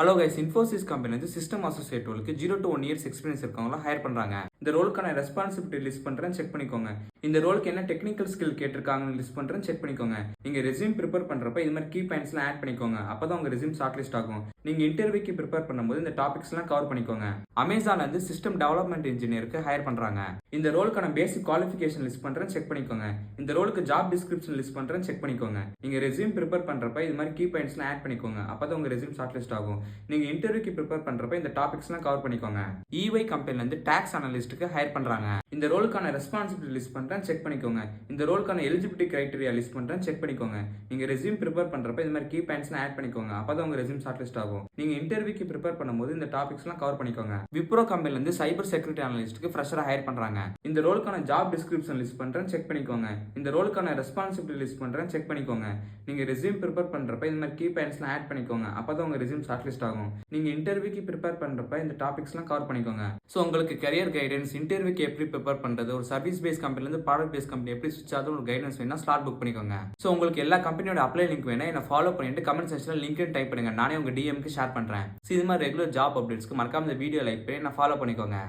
Hello guys, Infosys company வந்து system associate ரோலுக்கு 0 to 1 years experience இருக்கவங்கள ஹையர் பண்றாங்க. இந்த ரோலுக்கான ரெஸ்பான்சிபிலிட்டி லிஸ்ட் பண்றேன், செக் பண்ணிக்கோங்க. இந்த ரோலுக்கு என்ன டெக்னிக்கல் ஸ்கில் கேட்டிருக்காங்கன்னு லிஸ்ட் பண்றேன், செக் பண்ணிக்கோங்க. நீங்க ரெஸ்யூம் ப்ரிப்பேர் பண்றப்ப இது மாதிரி கீ பாயிண்ட்ஸ்லாம் ஆட் பண்ணிக்கோங்க. அப்பதான் உங்க ரெஸ்யூம் ஷார்ட் லிஸ்ட் ஆகும். நீங்க இன்டர்வியூக்கு ப்ரிப்பேர் பண்ணும்போது இந்த டாபிக்ஸ்லாம் கவர் பண்ணிக்கோங்க. அமேசான்ல இருந்து சிஸ்டம் டெவலப்மெண்ட் இன்ஜினியருக்கு ஹையர் பண்றாங்க. இந்த ரோலுக்கான பேசிக் குவாலிஃபிகேஷன் லிஸ்ட் பண்றேன், செக் பண்ணிக்கோங்க. இந்த ரோலுக்கு ஜாப் டிஸ்கிரிப்ஷன் லிஸ்ட் பண்றேன், செக் பண்ணிக்கோங்க. நீங்க ரெஸ்யூம் ப்ரிப்பேர் பண்றப்ப இது மாதிரி கீ பாயிண்ட்ஸ்லாம் ஆட் பண்ணிக்கோங்க. அப்பதான் உங்க ரெஸ்யூம் ஷார்ட் லிஸ்ட் ஆகும். நீங்க இன்டர்வியூக்கு ப்ரிப்பேர் பண்றப்ப இந்த டாபிக்ஸ்லாம் கவர் பண்ணிக்கோங்க. EY கம்பெனில இருந்து டாக்ஸ் அனலிஸ்ட்க்கு ஹையர் பண்றாங்க. இந்த ரோலுக்கான ரெஸ்பான்சிபிலிட்டி லிஸ்ட் பண்றேன், செக் பண்ணிக்கோங்க. இந்த ரோலுக்கான எலிஜிபிலிட்டி கிரைட்டீரியா லிஸ்ட் பண்றேன், செக் பண்ணிக்கோங்க. நீங்க ரெஸ்யூம் ப்ரிப்பேர் பண்றப்ப இந்த மாதிரி கீ பாயிண்ட்ஸ்லாம் ஆட் பண்ணிக்கோங்க. அப்பதான் உங்க ரெஸ்யூம் ஷார்ட் லிஸ்ட் ஆகும். நீங்க இன்டர்வியூக்கு ப்ரிப்பேர் பண்ணும்போது இந்த டாபிக்ஸ்லாம் கவர் பண்ணிக்கோங்க. விப்ரோ கம்பெனில இருந்து சைபர் செக்யூரிட்டி அனலிஸ்ட்க்கு ஃப்ரெஷரா ஹையர் பண்றாங்க. இந்த ரோலுக்கான ஜாப் டிஸ்கிரிப்ஷன் லிஸ்ட் பண்றேன், செக் பண்ணிக்கோங்க. இந்த ரோலுக்கான ரெஸ்பான்சிபிலிட்டி லிஸ்ட் பண்றேன், செக் பண்ணிக்கோங்க. நீங்க ரெஸ்யூம் ப்ரிப்பேர் பண்றப்ப இந்த மாதிரி கீ பாயிண்ட்ஸ்லாம் ஆட் பண்ணிக்கோங்க. அப்பதான் உங்க ரெஸ்யூம் ஷார்ட் லிஸ்ட் ஆகும். நீங்க இன்டர்வியூக்கு ப்ரிப்பேர் பண்றப்ப இந்த டாபிக்ஸ்லாம் கவர் பண்ணிக்கோங்க. ஸோ உங்களுக்கு கரியர் கைடன்ஸ், இன்டர்வியூக்கு எப்படி ப்ரிப்பேர் பண்றது, ஒரு சர்வீஸ் பேஸ் கம்பெனில இருந்து ப்ராடக்ட் பேஸ் கம்பெனி எப்படி ஸ்விட்ச் ஆகுது ஒரு கைடன்ஸ் வேணா ஸ்லாட் புக் பண்ணிக்கோங்க. ஸோ உங்களுக்கு எல்லா கம்பெனியோட அப்ளை லிங்க் வேணா என்ன ஃபாலோ பண்ணிட்டு கமெண்ட் செக்ஷன்ல லிங்க் டைப் பண்ணுங்க. நானே உங்க டிஎம்க்கு ஷேர் பண்றேன். இது மாதிரி ரெகுலர் ஜாப் அப்டேட்ஸ்க்கு மறக்காம இந்த வீடியோ லைக் பண்ணி நான் ஃபாலோ பண்ணிக்கோங்க.